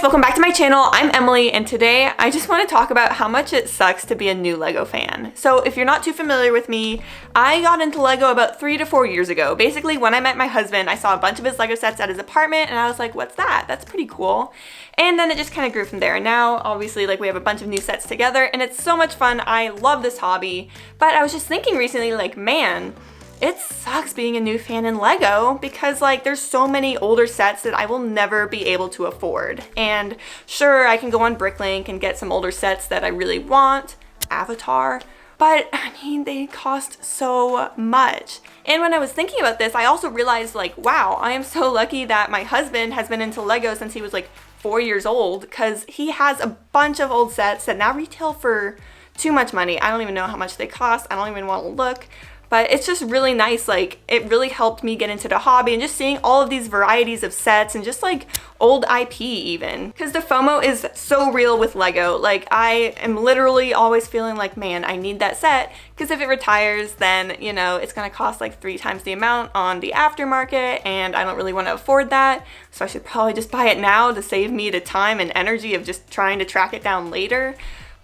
welcome back to my channel. I'm Emily, and today I just want to talk about how much it sucks to be a new Lego fan. So if you're not too familiar with me, I got into Lego about 3 to 4 years ago. Basically, when I met my husband, I saw a bunch of his Lego sets at his apartment, and I was like, what's that? That's pretty cool. And then it just kind of grew from there. And now, obviously, like, we have a bunch of new sets together, and it's so much fun. I love this hobby. But I was just thinking recently, like, man, it sucks being a new fan in Lego because, like, there's so many older sets that I will never be able to afford. And sure, I can go on Bricklink and get some older sets that I really want, Avatar, but I mean, they cost so much. And when I was thinking about this, I also realized, like, wow, I am so lucky that my husband has been into Lego since he was like 4 years old, because he has a bunch of old sets that now retail for too much money. I don't even know how much they cost. I don't even want to look. But it's just really nice. Like, it really helped me get into the hobby, and just seeing all of these varieties of sets and just like old IP even. Because the FOMO is so real with Lego. Like, I am literally always feeling like, man, I need that set, because if it retires, then, you know, it's gonna cost like 3 times the amount on the aftermarket, and I don't really want to afford that. So I should probably just buy it now to save me the time and energy of just trying to track it down later.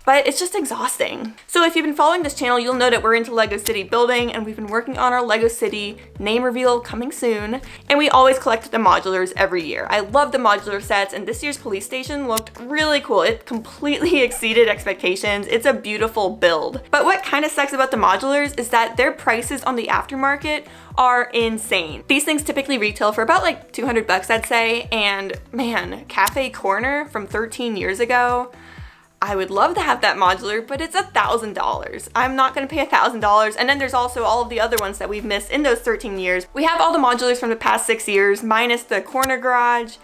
But it's just exhausting. So if you've been following this channel, you'll know that we're into Lego City building, and we've been working on our Lego City name reveal coming soon. And we always collect the modulars every year. I love the modular sets, and this year's police station looked really cool. It completely exceeded expectations. It's a beautiful build. But what kind of sucks about the modulars is that their prices on the aftermarket are insane. These things typically retail for about like 200 bucks, I'd say. And man, Cafe Corner from 13 years ago, I would love to have that modular, but it's $1,000. I'm not gonna pay $1,000. And then there's also all of the other ones that we've missed in those 13 years. We have all the modulars from the past 6 years, minus the corner garage.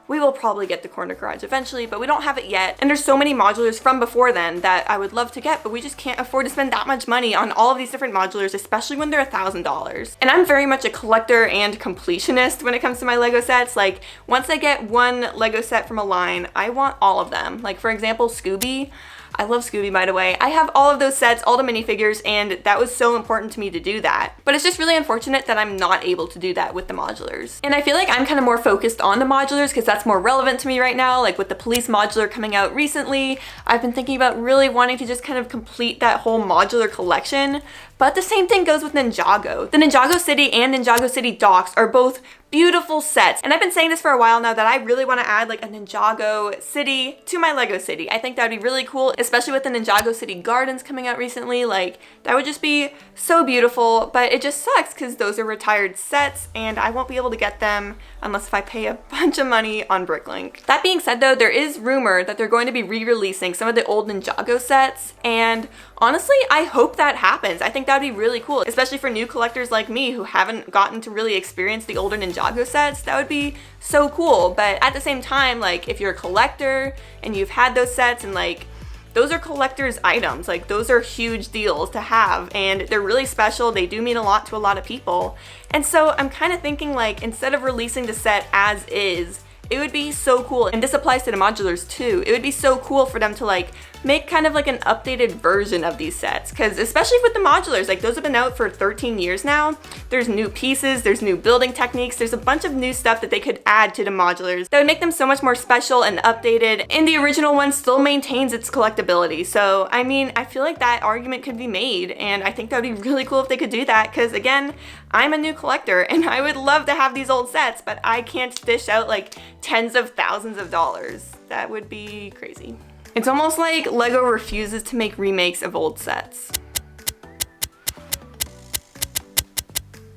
We will probably get the corner garage eventually, but we don't have it yet. And there's so many modulars from before then that I would love to get, but we just can't afford to spend that much money on all of these different modulars, especially when they're $1,000. And I'm very much a collector and completionist when it comes to my Lego sets. Like, once I get one Lego set from a line, I want all of them. Like, for example, Scooby. I love Scooby, by the way. I have all of those sets, all the minifigures, and that was so important to me to do that. But it's just really unfortunate that I'm not able to do that with the modulars. And I feel like I'm kind of more focused on the modulars because that's more relevant to me right now. Like, with the police modular coming out recently, I've been thinking about really wanting to just kind of complete that whole modular collection. But the same thing goes with Ninjago. The Ninjago City and Ninjago City Docks are both beautiful sets. And I've been saying this for a while now that I really want to add like a Ninjago City to my Lego City. I think that would be really cool, especially with the Ninjago City Gardens coming out recently. Like, that would just be so beautiful, but it just sucks because those are retired sets and I won't be able to get them unless if I pay a bunch of money on Bricklink. That being said though, there is rumor that they're going to be re-releasing some of the old Ninjago sets, and honestly, I hope that happens. I think that would be really cool, especially for new collectors like me who haven't gotten to really experience the older Ninjago sets. That would be so cool. But at the same time, like, if you're a collector and you've had those sets, and like, those are collector's items, like, those are huge deals to have, and they're really special. They do mean a lot to a lot of people. And so I'm kind of thinking, like, instead of releasing the set as is, it would be so cool, and this applies to the modulars too, it would be so cool for them to like make kind of like an updated version of these sets, because especially with the modulars, like, those have been out for 13 years now. There's new pieces, there's new building techniques, there's a bunch of new stuff that they could add to the modulars that would make them so much more special and updated, and the original one still maintains its collectability. So I mean, I feel like that argument could be made, and I think that would be really cool if they could do that, because again, I'm a new collector and I would love to have these old sets, but I can't dish out like tens of thousands of dollars. That would be crazy. It's almost like Lego refuses to make remakes of old sets.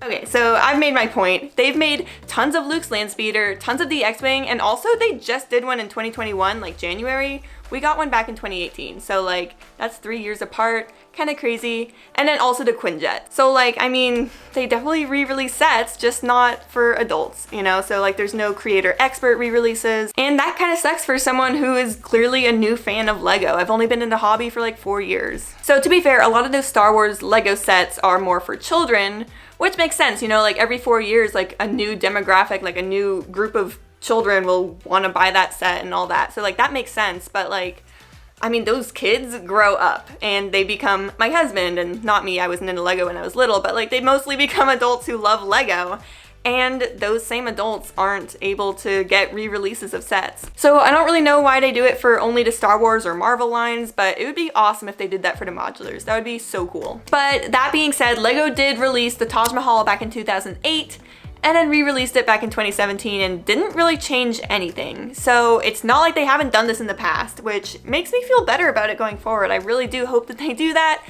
Okay, so I've made my point. They've made tons of Lukes Landspeeder, tons of the X-Wing, and also they just did one in 2021, like January. We got one back in 2018, so like, that's 3 years apart, kind of crazy. And then also the Quinjet. So like, I mean, they definitely re-release sets, just not for adults, you know? So like, there's no creator expert re-releases, and that kind of sucks for someone who is clearly a new fan of Lego. I've only been in the hobby for like 4 years. So to be fair, a lot of those Star Wars Lego sets are more for children, which makes sense, you know, like every 4 years, like a new demographic, like a new group of children will want to buy that set and all that. So like, that makes sense. But like, I mean, those kids grow up and they become my husband, and not me. I wasn't into Lego when I was little, but like, they mostly become adults who love Lego. and those same adults aren't able to get re-releases of sets. So I don't really know why they do it for only the Star Wars or Marvel lines, but it would be awesome if they did that for the modulars. That would be so cool. But that being said, LEGO did release the Taj Mahal back in 2008, and then re-released it back in 2017 and didn't really change anything. So it's not like they haven't done this in the past, which makes me feel better about it going forward. I really do hope that they do that,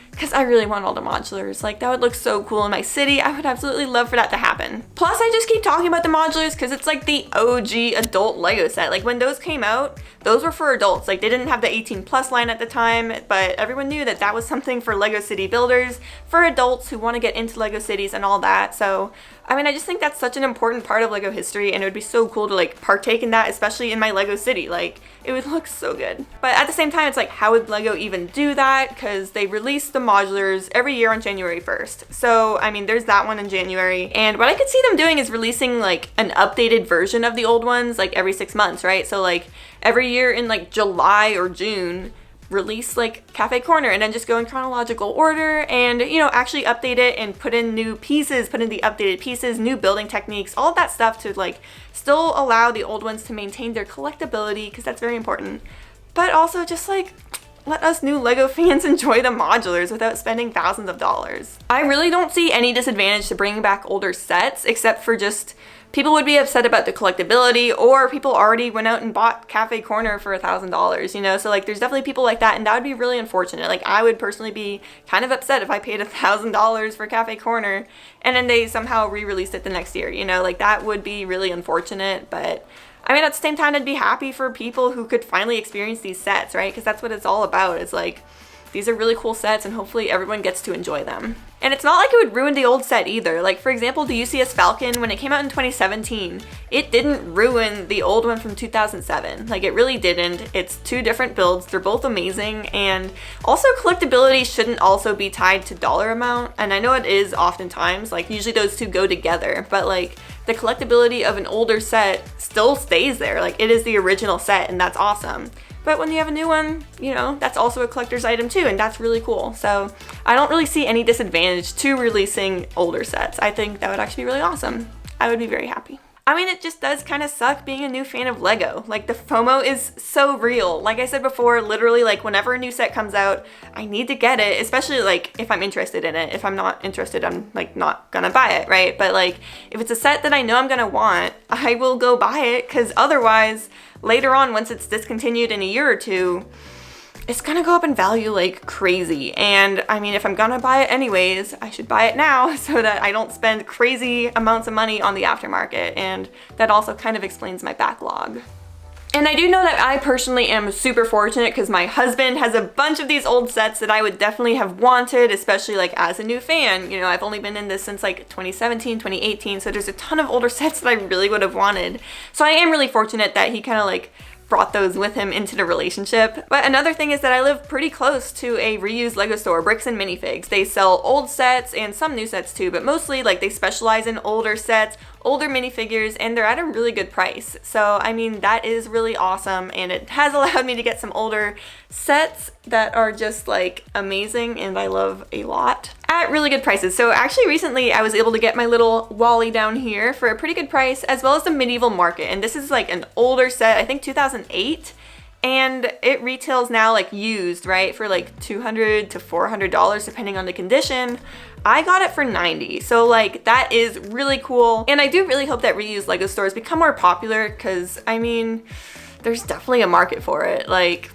because I really want all the modulars. Like, that would look so cool in my city. I would absolutely love for that to happen. Plus, I just keep talking about the modulars because it's like the OG adult Lego set. Like, when those came out, those were for adults. Like, they didn't have the 18+ line at the time, but everyone knew that that was something for Lego city builders, for adults who want to get into Lego cities and all that. So I mean, I just think that's such an important part of Lego history, and it would be so cool to like partake in that, especially in my Lego city. Like, it would look so good. But at the same time, it's like, how would Lego even do that? Because they release the modulars every year on January 1st. So, I mean, there's that one in January. And what I could see them doing is releasing like an updated version of the old ones like every 6 months, right? So like every year in like July or June, release like Cafe Corner, and then just go in chronological order and, you know, actually update it and put in new pieces, put in the updated pieces, new building techniques, all of that stuff to like still allow the old ones to maintain their collectability, because that's very important, but also just like let us new Lego fans enjoy the modulars without spending thousands of dollars. I really don't see any disadvantage to bringing back older sets, except for just people would be upset about the collectability, or people already went out and bought Cafe Corner for $1,000, you know? So like there's definitely people like that, and that would be really unfortunate. Like, I would personally be kind of upset if I paid $1,000 for Cafe Corner and then they somehow re-released it the next year, you know? Like, that would be really unfortunate, but I mean, at the same time, I'd be happy for people who could finally experience these sets, right? Because that's what it's all about. It's like, these are really cool sets, and hopefully everyone gets to enjoy them. And it's not like it would ruin the old set either. Like, for example, the UCS Falcon, when it came out in 2017, it didn't ruin the old one from 2007. Like, it really didn't. It's two different builds. They're both amazing. And also, collectability shouldn't also be tied to dollar amount. And I know it is oftentimes. Like, usually those two go together. But, like, the collectability of an older set still stays there. Like, it is the original set, and that's awesome. But when you have a new one, you know, that's also a collector's item too, and that's really cool. So I don't really see any disadvantage to releasing older sets. I think that would actually be really awesome. I would be very happy. I mean, it just does kind of suck being a new fan of Lego. Like, the FOMO is so real. Like I said before, literally, like, whenever a new set comes out, I need to get it, especially, like, if I'm interested in it. If I'm not interested, I'm, like, not gonna buy it, right? But, like, if it's a set that I know I'm gonna want, I will go buy it, because otherwise, later on, once it's discontinued in a year or two, it's gonna go up in value like crazy. And I mean, if I'm gonna buy it anyways, I should buy it now so that I don't spend crazy amounts of money on the aftermarket. And that also kind of explains my backlog. And I do know that I personally am super fortunate, because my husband has a bunch of these old sets that I would definitely have wanted, especially like as a new fan. You know, I've only been in this since like 2017, 2018, so there's a ton of older sets that I really would have wanted. So I am really fortunate that he kind of like brought those with him into the relationship. But another thing is that I live pretty close to a reused Lego store, Bricks and Minifigs. They sell old sets and some new sets too, but mostly like they specialize in older sets, older minifigures, and they're at a really good price. So I mean, that is really awesome, and it has allowed me to get some older sets that are just like amazing and I love a lot at really good prices. So actually recently I was able to get my little Wally down here for a pretty good price, as well as the Medieval Market, and this is like an older set, I think 2008, and it retails now like used, right, for like $200 to $400 depending on the condition. I got it for $90, so like that is really cool, and I do really hope that reused Lego stores become more popular, because I mean, there's definitely a market for it. Like,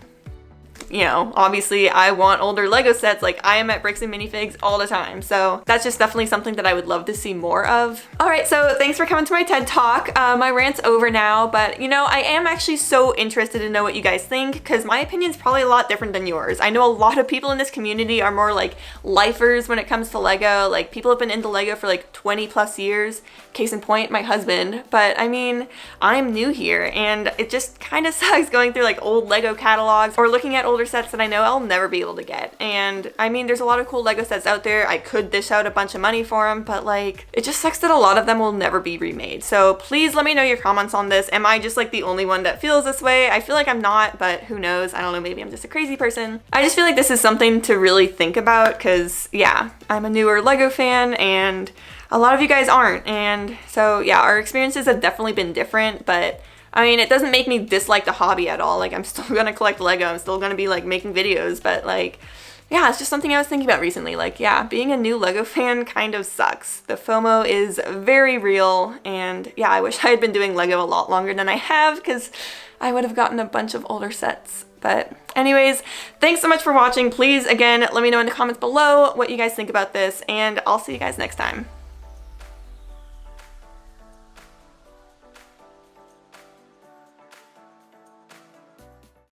you know, obviously I want older Lego sets. Like, I am at Bricks and Minifigs all the time, so that's just definitely something that I would love to see more of. All right, so thanks for coming to my TED Talk. My rant's over now, but you know, I am actually so interested to know what you guys think, because my opinion's probably a lot different than yours. I know a lot of people in this community are more like lifers when it comes to Lego. Like, people have been into Lego for like 20+ years. Case in point, my husband. But I mean, I'm new here, and it just kind of sucks going through like old Lego catalogs or looking at older sets that I know I'll never be able to get. And I mean, there's a lot of cool Lego sets out there. I could dish out a bunch of money for them, but like, it just sucks that a lot of them will never be remade. So please let me know your comments on this. Am I just like the only one that feels this way? I feel like I'm not, but who knows? I don't know, maybe I'm just a crazy person. I just feel like this is something to really think about, because yeah, I'm a newer Lego fan, and a lot of you guys aren't. And so yeah, our experiences have definitely been different, but I mean, it doesn't make me dislike the hobby at all. Like, I'm still gonna collect Lego, I'm still gonna be like making videos, but like, yeah, it's just something I was thinking about recently. Like, yeah, being a new Lego fan kind of sucks. The FOMO is very real, and yeah, I wish I had been doing Lego a lot longer than I have, because I would have gotten a bunch of older sets. But anyways, thanks so much for watching. Please, again, let me know in the comments below what you guys think about this, and I'll see you guys next time.